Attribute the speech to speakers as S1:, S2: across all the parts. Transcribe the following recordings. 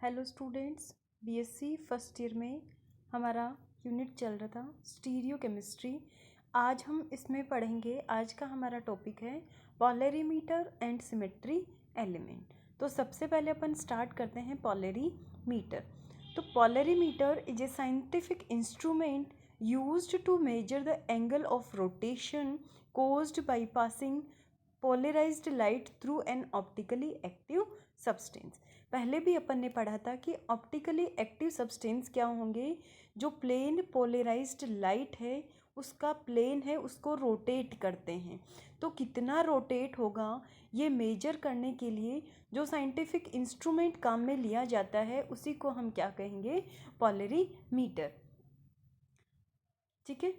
S1: Hello students, BSc first year में हमारा unit चल रहा था स्टीरियो केमिस्ट्री। आज हम इसमें पढ़ेंगे। आज का हमारा टॉपिक है पोलरीमीटर एंड सिमेट्री एलिमेंट। तो सबसे पहले अपन स्टार्ट करते हैं पोलरीमीटर। तो polarimeter is a scientific instrument used to measure the angle of rotation caused by passing polarized light through an optically active substance। पहले भी अपन ने पढ़ा था कि ऑप्टिकली एक्टिव सब्सटेंस क्या होंगे। जो प्लेन पोलराइज्ड लाइट है उसका प्लेन है उसको रोटेट करते हैं। तो कितना रोटेट होगा ये मेजर करने के लिए जो साइंटिफिक इंस्ट्रूमेंट काम में लिया जाता है उसी को हम क्या कहेंगे, पोलरीमीटर। ठीक है।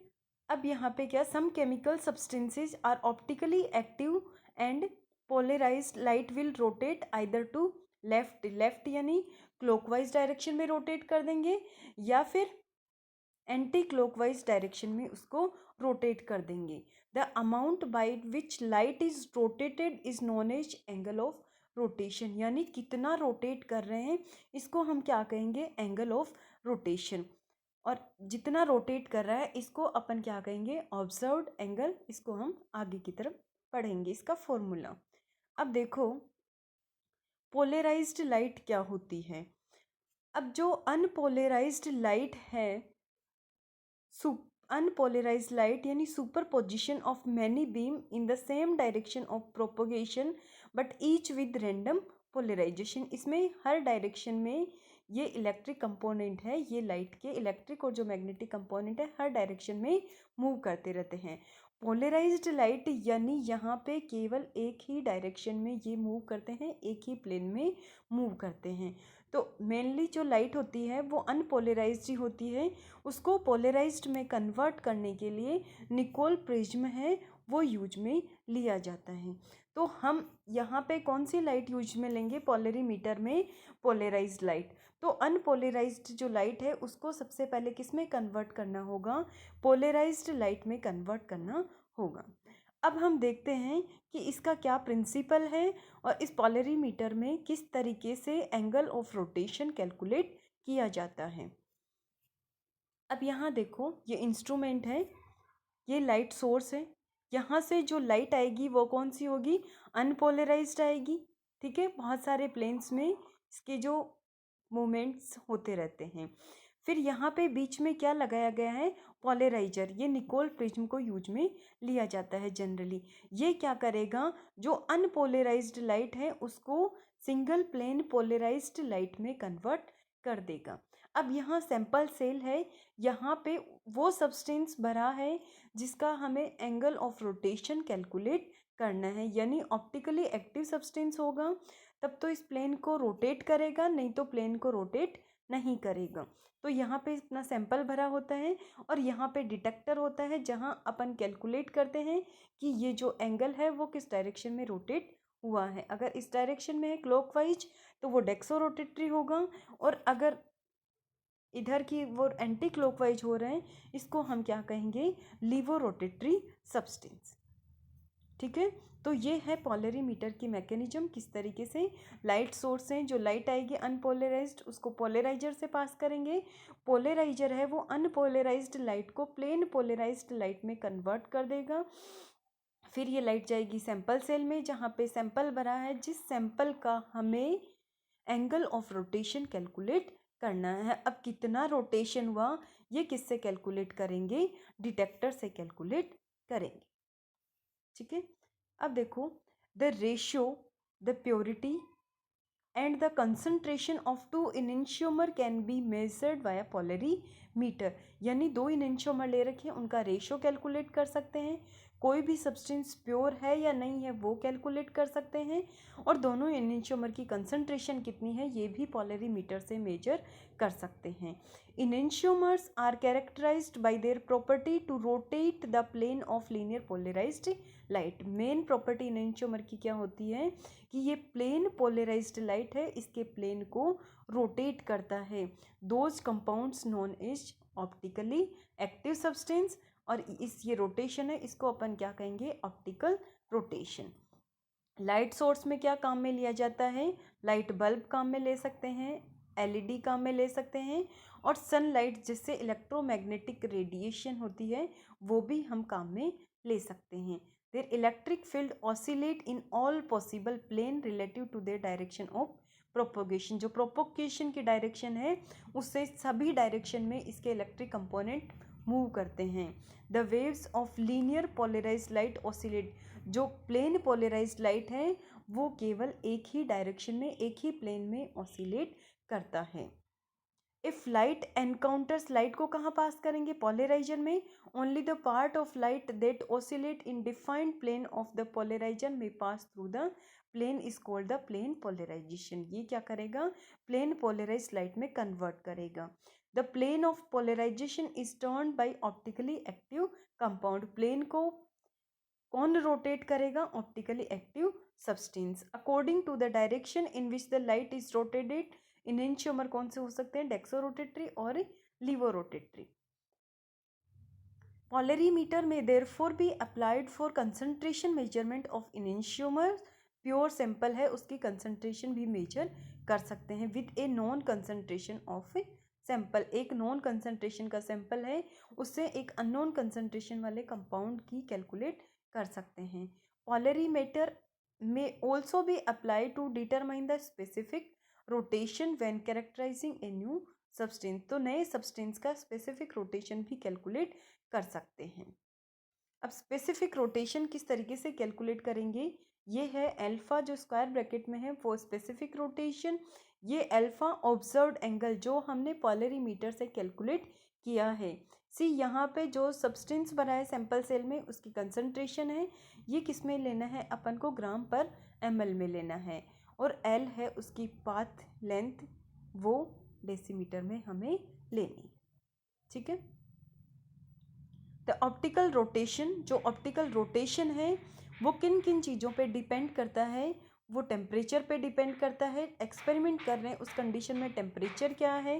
S1: अब यहाँ पे क्या, some chemical substances are optically active and polarized light will rotate either to left यानी क्लॉकवाइज डायरेक्शन में रोटेट कर देंगे या फिर एंटी क्लॉकवाइज डायरेक्शन में उसको रोटेट कर देंगे। The amount by which light is rotated is known as angle of rotation. यानी कितना रोटेट कर रहे हैं इसको हम क्या कहेंगे, एंगल ऑफ रोटेशन। और जितना रोटेट कर रहा है इसको अपन क्या कहेंगे, ऑब्जर्व्ड एंगल। इसको हम आगे की तरफ पढ़ेंगे इसका फॉर्मूला। अब देखो पोलराइज्ड लाइट क्या होती है। अब जो अनपोलराइज्ड लाइट है, अनपोलराइज्ड लाइट यानी superposition of many beam in the same direction of propagation but each with random polarization. इसमें हर डायरेक्शन में ये इलेक्ट्रिक कंपोनेंट है, ये लाइट के इलेक्ट्रिक और जो मैग्नेटिक कंपोनेंट है हर डायरेक्शन में मूव करते रहते हैं। पोलराइज्ड लाइट यानी यहाँ पे केवल एक ही डायरेक्शन में ये मूव करते हैं, एक ही प्लेन में मूव करते हैं। तो मेनली जो लाइट होती है वो अनपोलराइज्ड ही होती है। उसको पोलराइज्ड में कन्वर्ट करने के लिए निकोल प्रिज्म है वो यूज में लिया जाता है। तो हम यहाँ पे कौन सी लाइट यूज में लेंगे, पोलरीमीटर में पोलराइज्ड लाइट। तो अनपोलराइज्ड जो लाइट है उसको सबसे पहले किस में कन्वर्ट करना होगा, पोलराइज्ड लाइट में कन्वर्ट करना होगा। अब हम देखते हैं कि इसका क्या प्रिंसिपल है और इस पोलरीमीटर में किस तरीके से एंगल ऑफ रोटेशन कैलकुलेट किया जाता है। अब यहाँ देखो ये इंस्ट्रूमेंट है, ये लाइट सोर्स है। यहाँ से जो लाइट आएगी वो कौन सी होगी, अनपोलराइज्ड आएगी। ठीक है, बहुत सारे प्लेन्स में इसके जो मूवमेंट्स होते रहते हैं। फिर यहाँ पे बीच में क्या लगाया गया है, पोलराइजर। ये निकोल प्रिज्म को यूज में लिया जाता है जनरली। ये क्या करेगा, जो अनपोलराइज्ड लाइट है उसको सिंगल प्लेन पोलराइज्ड लाइट में कन्वर्ट कर देगा। अब यहाँ सैंपल सेल है, यहाँ पे वो सब्सटेंस भरा है जिसका हमें एंगल ऑफ रोटेशन कैलकुलेट करना है। यानी ऑप्टिकली एक्टिव सब्सटेंस होगा तब तो इस प्लेन को रोटेट करेगा, नहीं तो प्लेन को रोटेट नहीं करेगा। तो यहाँ पे इतना सैंपल भरा होता है और यहाँ पे डिटेक्टर होता है जहाँ अपन कैलकुलेट करते हैं कि ये जो एंगल है वो किस डायरेक्शन में रोटेट हुआ है। अगर इस डायरेक्शन में है क्लॉकवाइज तो वो डेक्सो रोटेटरी होगा, और अगर इधर की वो एंटी क्लॉकवाइज हो रहे हैं इसको हम क्या कहेंगे, लीवो रोटेटरी सब्सटेंस। ठीक है, तो ये है पोलरीमीटर की मैकेनिज्म। किस तरीके से लाइट सोर्स है, जो लाइट आएगी अनपोलराइज्ड उसको पोलराइजर से पास करेंगे। पोलराइजर है वो अनपोलराइज्ड लाइट को प्लेन पोलराइज्ड लाइट में कन्वर्ट कर देगा। फिर ये लाइट जाएगी सैंपल सेल में जहाँ पे सैंपल भरा है, जिस सैंपल का हमें एंगल ऑफ रोटेशन कैलकुलेट करना है। अब कितना रोटेशन हुआ ये किससे कैलकुलेट करेंगे, डिटेक्टर से कैलकुलेट करेंगे। ठीक है, अब देखो the ratio, the purity and the concentration of two enantiomer can be measured by polarimeter. यानी दो इनेंशियोमर ले रखे हैं, उनका रेशियो कैलकुलेट कर सकते हैं। कोई भी सब्सटेंस प्योर है या नहीं है वो कैलकुलेट कर सकते हैं, और दोनों इनेंशियोमर की कंसंट्रेशन कितनी है ये भी पोलरीमीटर से मेजर कर सकते हैं। Enantiomers are characterised by their property to rotate the plane of linear polarised light. Main property enantiomer की क्या होती है कि ये प्लेन पोलराइज्ड लाइट है, इसके प्लेन को रोटेट करता है। Those compounds known as optically active substance, और इस ये रोटेशन है इसको अपन क्या कहेंगे, ऑप्टिकल रोटेशन। लाइट सोर्स में क्या काम में लिया जाता है, लाइट बल्ब काम में ले सकते हैं, एलईडी काम में ले सकते हैं, और सनलाइट जिससे इलेक्ट्रोमैग्नेटिक रेडिएशन होती है वो भी हम काम में ले सकते हैं। Their electric field oscillate in all possible plane relative to their direction of propagation. जो प्रोपोगेशन की डायरेक्शन है उससे सभी डायरेक्शन में इसके इलेक्ट्रिक कंपोनेंट मूव करते हैं। The waves of linear polarised light oscillate. जो प्लेन पोलराइज्ड लाइट है वो केवल एक ही डायरेक्शन में, एक ही प्लेन में ऑसिलेट करता है। इफ लाइट एनकाउंटर्स, लाइट को कहाँ पास करेंगे? पोलराइजर में। Only the part of light that oscillate in defined plane of the polariser में pass through the plane is called the plane polarisation. ये क्या करेगा? प्लेन पोलराइज्ड लाइट में कन्वर्ट करेगा। The plane of polarisation is turned by optically active compound. Plane को कौन rotate करेगा? Optically active substance. According to the direction in which the light is rotated, enantiomer कौन से हो सकते हैं? डेक्सोरोटेटरी और लीवोरोटेटरी। पोलरीमीटर में therefore be applied for concentration measurement of enantiomer. Pure sample है उसकी कंसंट्रेशन भी मेजर कर सकते हैं with a known concentration of sample. एक नॉन कंसंट्रेशन का सैंपल है उससे एक अननोन कंसंट्रेशन वाले कंपाउंड की कैलकुलेट कर सकते हैं। पोलरीमीटर में also be apply to determine the specific rotation when characterising a new substance. तो नए सब्सटेंस का स्पेसिफिक रोटेशन भी कैलकुलेट कर सकते हैं। अब स्पेसिफिक रोटेशन किस तरीके से कैलकुलेट करेंगे? ये है अल्फा जो स्क्वायर ब्रैकेट में है वो स्पेसिफिक रोटेशन। ये अल्फा ऑब्जर्व्ड एंगल जो हमने पोलरीमीटर से कैलकुलेट किया है। सी यहाँ पे जो सब्सटेंस बना है सैंपल सेल में उसकी कंसंट्रेशन है, ये किस में लेना है? अपन को ग्राम पर ml में लेना है। और L है उसकी पाथ लेंथ, वो डेसीमीटर में हमें लेनी। ठीक है। द ऑप्टिकल रोटेशन, जो ऑप्टिकल रोटेशन है वो किन किन चीज़ों पे डिपेंड करता है? वो टेम्परेचर पे डिपेंड करता है। एक्सपेरिमेंट कर रहे हैं उस कंडीशन में टेम्परेचर क्या है,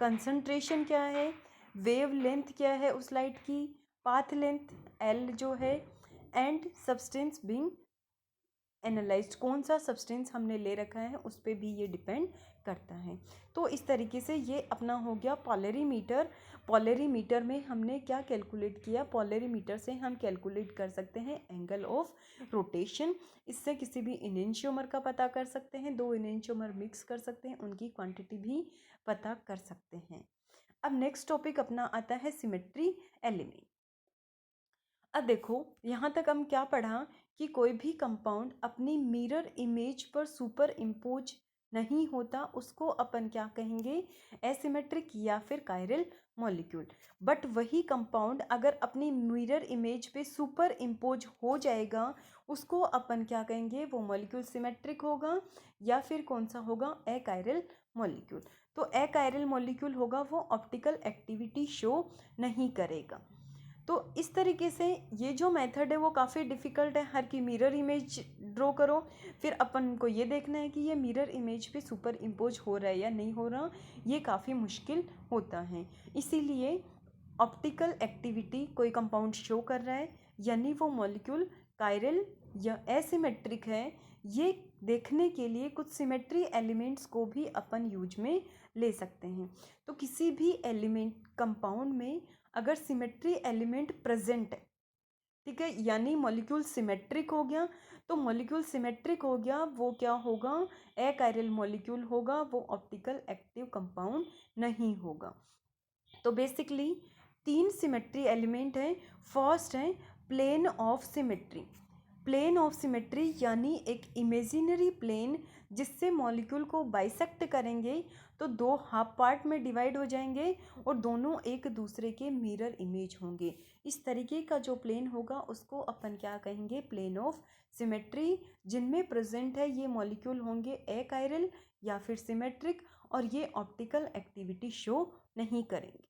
S1: कंसंट्रेशन क्या है, वेव लेंथ क्या है उस लाइट की, पाथ लेंथ L जो है, एंड सब्सटेंस बीइंग एनालाइज्ड, कौन सा सब्सटेंस हमने ले रखा है उस पर भी ये डिपेंड करता है। तो इस तरीके से ये अपना हो गया पोलरीमीटर। पोलरीमीटर में हमने क्या कैलकुलेट किया? पोलरीमीटर से हम कैलकुलेट कर सकते हैं एंगल ऑफ रोटेशन। इससे किसी भी इनेंशियोमर का पता कर सकते हैं, दो इनेंशियोमर मिक्स कर सकते हैं, उनकी क्वांटिटी भी पता कर सकते हैं। अब नेक्स्ट टॉपिक अपना आता है सिमेट्री एलिमेंट। अब देखो यहाँ तक हम क्या पढ़ा कि कोई भी कंपाउंड अपनी मिरर इमेज पर सुपर इम्पोज नहीं होता, उसको अपन क्या कहेंगे? एसिमेट्रिक या फिर कायरल मॉलिक्यूल। बट वही कंपाउंड अगर अपनी मिरर इमेज पे सुपर इम्पोज हो जाएगा उसको अपन क्या कहेंगे? वो मॉलिक्यूल सिमेट्रिक होगा या फिर कौन सा होगा? Achiral molecule. तो अकायरल मॉलिक्यूल होगा, वो ऑप्टिकल एक्टिविटी शो नहीं करेगा। तो इस तरीके से ये जो मेथड है वो काफ़ी डिफ़िकल्ट है। हर की मिरर इमेज ड्रॉ करो, फिर अपन को ये देखना है कि ये मिरर इमेज पे सुपर इम्पोज हो रहा है या नहीं हो रहा, ये काफ़ी मुश्किल होता है। इसीलिए ऑप्टिकल एक्टिविटी कोई कंपाउंड शो कर रहा है यानी वो मॉलिक्यूल कायरल या एसिमेट्रिक है, ये देखने के लिए कुछ सिमेट्री एलिमेंट्स को भी अपन यूज में ले सकते हैं। तो किसी भी एलिमेंट कंपाउंड में अगर सिमेट्री एलिमेंट प्रेजेंट है, ठीक है, यानी मॉलिक्यूल सिमेट्रिक हो गया, तो मॉलिक्यूल सिमेट्रिक हो गया वो क्या होगा? अकायरल मॉलिक्यूल होगा, वो ऑप्टिकल एक्टिव कंपाउंड नहीं होगा। तो बेसिकली तीन सिमेट्री एलिमेंट हैं। फर्स्ट है plane of symmetry. Plane of symmetry यानी एक इमेजिनरी प्लेन जिससे मॉलिक्यूल को बाइसेक्ट करेंगे तो दो हाफ पार्ट में डिवाइड हो जाएंगे और दोनों एक दूसरे के मिरर इमेज होंगे। इस तरीके का जो प्लेन होगा उसको अपन क्या कहेंगे? Plane of symmetry. जिनमें प्रेजेंट है ये मॉलिक्यूल होंगे अकायरल या फिर सिमेट्रिक और ये ऑप्टिकल एक्टिविटी शो नहीं करेंगे।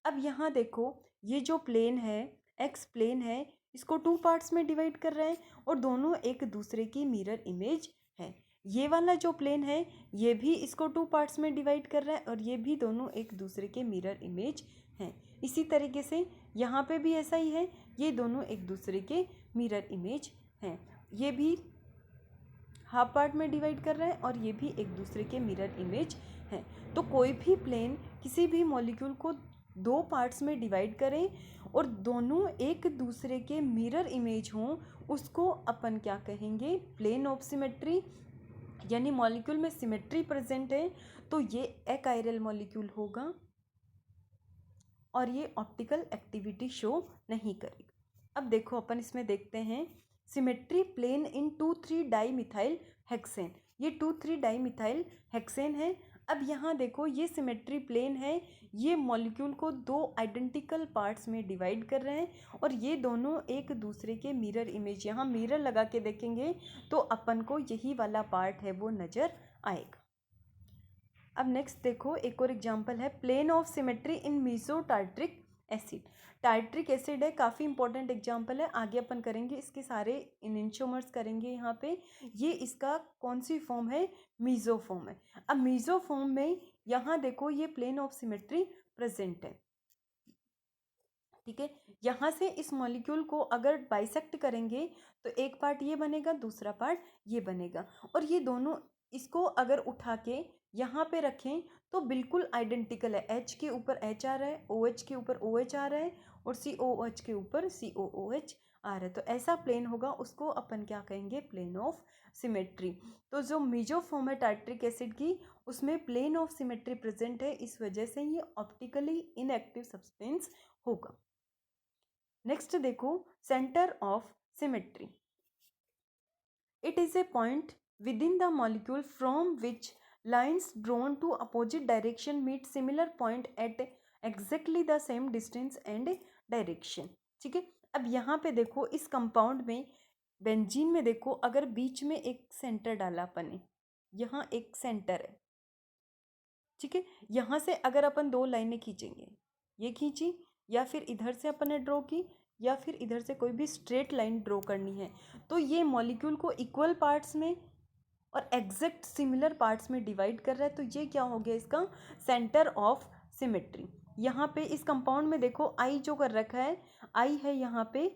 S1: अब यहाँ देखो ये जो प्लेन है एक्स प्लेन है, इसको टू पार्ट्स में डिवाइड कर रहे हैं और दोनों एक दूसरे की मिरर इमेज है। ये वाला जो प्लेन है ये भी इसको टू पार्ट्स में डिवाइड कर रहा है और ये भी दोनों एक दूसरे के मिरर इमेज हैं। इसी तरीके से यहाँ पे भी ऐसा ही है, ये दोनों एक दूसरे के मिरर इमेज हैं। ये भी हाफ पार्ट में डिवाइड कर रहे हैं और ये भी एक दूसरे के मिरर इमेज हैं। तो कोई भी प्लेन किसी भी मॉलिक्यूल को दो पार्ट्स में डिवाइड करें और दोनों एक दूसरे के मिरर इमेज हों, उसको अपन क्या कहेंगे, प्लेन ऑफ सिमेट्री। यानी मॉलिक्यूल में सिमेट्री प्रेजेंट है तो ये अकायरल मॉलिक्यूल होगा और ये ऑप्टिकल एक्टिविटी शो नहीं करेगा। अब देखो अपन इसमें देखते हैं सिमेट्री प्लेन इन 2,3 डाईमिथाइल हेक्सेन। ये 2,3 डाईमिथाइल हेक्सेन है। अब यहाँ देखो ये सिमेट्री प्लेन है, ये मॉलिक्यूल को दो आइडेंटिकल पार्ट्स में डिवाइड कर रहे हैं और ये दोनों एक दूसरे के मिरर इमेज, यहाँ मिरर लगा के देखेंगे तो अपन को यही वाला पार्ट है वो नज़र आएगा। अब नेक्स्ट देखो एक और एग्जांपल है plane of symmetry in meso tartaric acid. Tartaric acid है, काफ़ी इंपॉर्टेंट एग्जांपल है, आगे अपन करेंगे इसके सारे इनशोमर्स करेंगे। यहाँ पे ये इसका कौन सी फॉर्म है, मीजो फॉर्म है। अब मीजो फॉर्म में यहाँ देखो ये प्लेन ऑफ सिमेट्री प्रेजेंट है, ठीक है। यहाँ से इस मॉलिक्यूल को अगर बाइसेक्ट करेंगे तो एक पार्ट ये बनेगा, दूसरा पार्ट ये बनेगा, और ये दोनों इसको अगर उठा के यहाँ पे रखें तो बिल्कुल आइडेंटिकल है। H के ऊपर H आ रहा है, OH के ऊपर OH आ रहा है और COOH के ऊपर COOH आ रहा है। तो ऐसा प्लेन होगा, उसको अपन क्या कहेंगे, प्लेन ऑफ सिमेट्री। तो जो मीजो फॉर्म है टार्ट्रिक एसिड की, उसमें प्लेन ऑफ सिमेट्री प्रेजेंट है, इस वजह से ये ऑप्टिकली इनएक्टिव सब्सटेंस होगा। नेक्स्ट देखो centre of symmetry. It is a point within the molecule from which lines drawn to opposite direction meet similar point at exactly the same distance and direction, ठीक है। अब यहाँ पे देखो इस compound में, बेंजीन में देखो, अगर बीच में एक सेंटर डाला अपन ने, यहाँ एक सेंटर है, ठीक है। यहाँ से अगर अपन दो लाइनें खींचेंगे, ये खींची या फिर इधर से अपन ने ड्रॉ की या फिर इधर से कोई भी स्ट्रेट लाइन ड्रॉ करनी है, तो ये मॉलिक्यूल को इक्वल पार्ट्स में और एग्जैक्ट सिमिलर पार्ट्स में डिवाइड कर रहा है। तो ये क्या हो गया, इसका सेंटर ऑफ सिमेट्री। यहाँ पे इस कंपाउंड में देखो आई जो कर रखा है, आई है यहाँ पे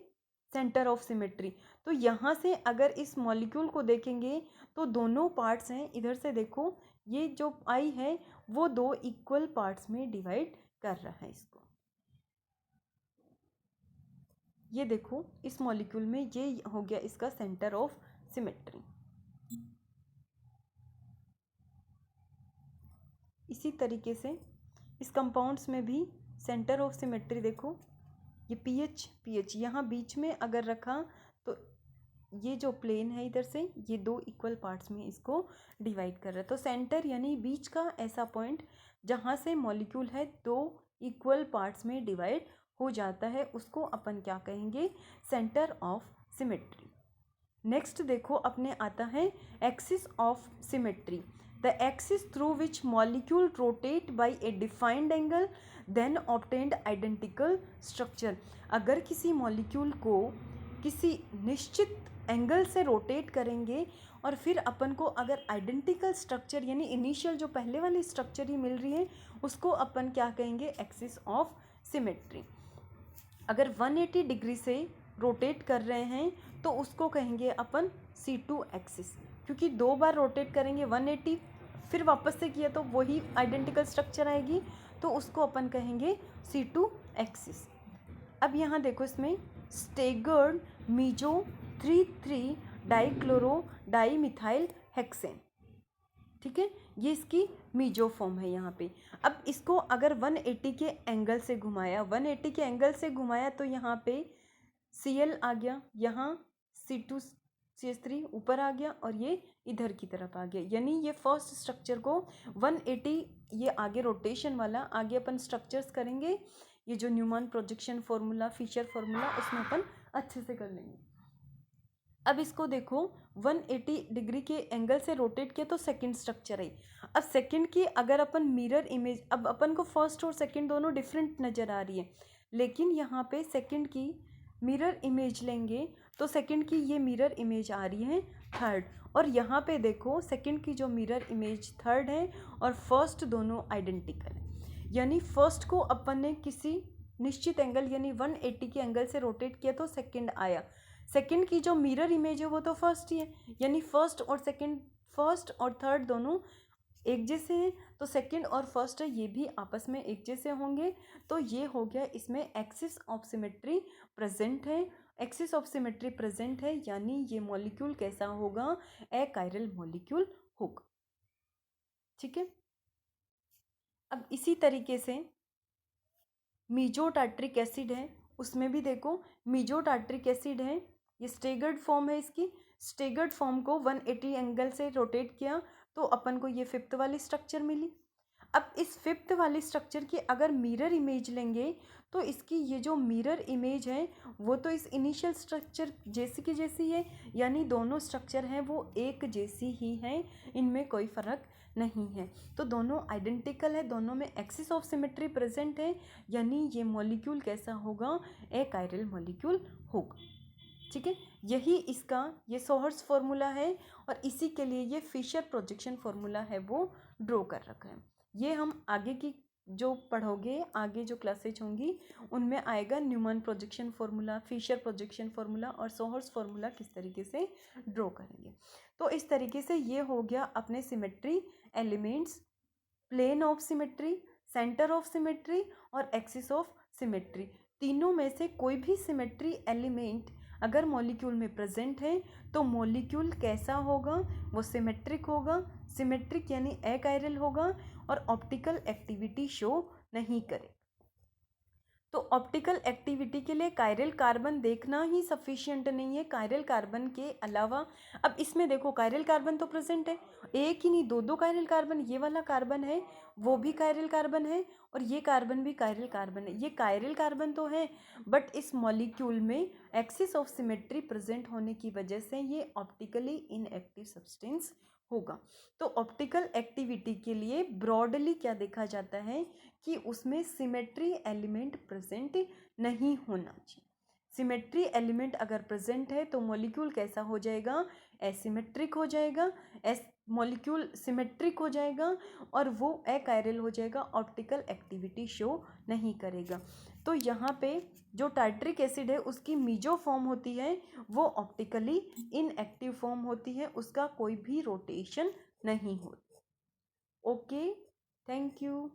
S1: सेंटर ऑफ सिमेट्री। तो यहाँ से अगर इस मॉलिक्यूल को देखेंगे तो दोनों पार्ट्स हैं, इधर से देखो ये जो आई है वो दो इक्वल पार्ट्स में डिवाइड कर रहा है इसको। ये देखो इस मॉलिक्यूल में ये हो गया इसका सेंटर ऑफ सिमेट्री। इसी तरीके से इस कंपाउंड्स में भी सेंटर ऑफ सिमेट्री देखो, ये पीएच यहाँ बीच में अगर रखा तो ये जो प्लेन है इधर से ये दो इक्वल पार्ट्स में इसको डिवाइड कर रहा है। तो सेंटर यानी बीच का ऐसा पॉइंट जहाँ से मॉलिक्यूल है दो इक्वल पार्ट्स में डिवाइड हो जाता है, उसको अपन क्या कहेंगे, सेंटर ऑफ सिमेट्री। नेक्स्ट देखो अपने आता है axis of symmetry. The axis through which molecule rotate by a defined angle then obtained identical structure। अगर किसी मॉलिक्यूल को किसी निश्चित एंगल से रोटेट करेंगे और फिर अपन को अगर आइडेंटिकल स्ट्रक्चर यानी इनिशियल जो पहले वाली स्ट्रक्चर ही मिल रही है, उसको अपन क्या कहेंगे, एक्सिस ऑफ सिमेट्री। अगर 180 डिग्री से रोटेट कर रहे हैं तो उसको कहेंगे अपन C2 एक्सिस, क्योंकि दो बार रोटेट करेंगे 180 फिर वापस से किया तो वही आइडेंटिकल स्ट्रक्चर आएगी, तो उसको अपन कहेंगे C2 एक्सिस। अब यहाँ देखो इसमें staggered meso 3,3 dichloro dimethyl hexane, ठीक है, ये इसकी मीजो फॉर्म है यहाँ पे। अब इसको अगर 180 के एंगल से घुमाया, 180 के एंगल से घुमाया तो यहाँ पे Cl आ गया, यहाँ C2 CH3 ऊपर आ गया और ये इधर की तरफ आ गया। यानी ये फर्स्ट स्ट्रक्चर को 180 ये आगे रोटेशन वाला आगे अपन स्ट्रक्चर्स करेंगे, ये जो Newman projection formula, Fischer formula, उसमें अपन अच्छे से कर लेंगे। अब इसको देखो 180 डिग्री के एंगल से रोटेट किया तो सेकंड स्ट्रक्चर है। अब सेकंड की अगर अपन मिरर इमेज, अब अपन को फर्स्ट और सेकंड दोनों डिफरेंट नज़र आ रही है, लेकिन यहाँ पे सेकंड की मिरर इमेज लेंगे तो सेकंड की ये मिरर इमेज आ रही है थर्ड, और यहाँ पे देखो सेकंड की जो मिरर इमेज थर्ड है और फर्स्ट दोनों आइडेंटिकल है। यानी फर्स्ट को अपन ने किसी निश्चित एंगल यानी 180 के एंगल से रोटेट किया तो सेकंड आया, सेकंड की जो मिरर इमेज है वो तो फर्स्ट ही है, यानी फर्स्ट और थर्ड दोनों एक जैसे हैं, तो सेकंड और फर्स्ट है ये भी आपस में एक जैसे होंगे। तो ये हो गया, इसमें एक्सिस ऑफ सिमेट्री प्रेजेंट है। एक्सिस ऑफ सिमेट्री प्रेजेंट है यानी ये मॉलिक्यूल कैसा होगा, अकायरल मॉलिक्यूल होगा। ठीक है। अब इसी तरीके से मीजो टार्ट्रिक एसिड है, उसमें भी देखो मीजो टार्ट्रिक एसिड है, ये स्टेगर्ड फॉर्म है इसकी। स्टेगर्ड फॉर्म को 180 एंगल से रोटेट किया तो अपन को ये फिफ्थ वाली स्ट्रक्चर मिली। अब इस फिफ्थ वाली स्ट्रक्चर की अगर मिरर इमेज लेंगे तो इसकी ये जो मिरर इमेज है वो तो इस इनिशियल स्ट्रक्चर जैसी की जैसी है, यानी दोनों स्ट्रक्चर हैं वो एक जैसी ही हैं, इनमें कोई फ़र्क नहीं है। तो दोनों आइडेंटिकल है, दोनों में एक्सिस ऑफ सिमेट्री प्रेजेंट है, यानी ये मॉलिक्यूल कैसा होगा, एक कायरल मॉलिक्यूल होगा। ठीक है, यही इसका ये सोहर्स फॉर्मूला है और इसी के लिए ये फिशर प्रोजेक्शन फॉर्मूला है वो ड्रॉ कर रखा है। ये हम आगे की जो पढ़ोगे, आगे जो क्लासेज होंगी उनमें आएगा Newman projection formula, Fischer projection formula और सोहर्स फॉर्मूला किस तरीके से ड्रॉ करेंगे। तो इस तरीके से ये हो गया अपने symmetry elements, plane of symmetry, centre of symmetry और एक्सिस ऑफ सिमेट्री। तीनों में से कोई भी सिमेट्री एलिमेंट अगर मॉलिक्यूल में प्रेजेंट है तो मॉलिक्यूल कैसा होगा, वो सिमेट्रिक होगा। सिमेट्रिक यानी अकायरल होगा और ऑप्टिकल एक्टिविटी शो नहीं करे। तो ऑप्टिकल एक्टिविटी के लिए कायरल कार्बन देखना ही सफिशिएंट नहीं है, कायरल कार्बन के अलावा अब इसमें देखो कायरल कार्बन तो प्रेजेंट है, एक ही नहीं दो दो कायरल कार्बन, ये वाला कार्बन है वो भी कायरल कार्बन है और ये कार्बन भी कायरल कार्बन है। ये कायरल कार्बन तो है बट इस मॉलिक्यूल में एक्सिस ऑफ सिमेट्री प्रेजेंट होने की वजह से ये ऑप्टिकली इनएक्टिव सब्सटेंस होगा। तो ऑप्टिकल एक्टिविटी के लिए ब्रॉडली क्या देखा जाता है कि उसमें सिमेट्री एलिमेंट प्रेजेंट नहीं होना चाहिए। सिमेट्री एलिमेंट अगर प्रेजेंट है तो मॉलिक्यूल कैसा हो जाएगा, एसिमेट्रिक हो जाएगा, मॉलिक्यूल सिमेट्रिक हो जाएगा और वो अकायरल हो जाएगा, ऑप्टिकल एक्टिविटी शो नहीं करेगा। तो यहाँ पे जो टार्ट्रिक एसिड है उसकी मीजो फॉर्म होती है वो ऑप्टिकली इनएक्टिव फॉर्म होती है, उसका कोई भी रोटेशन नहीं होता। Okay, thank you.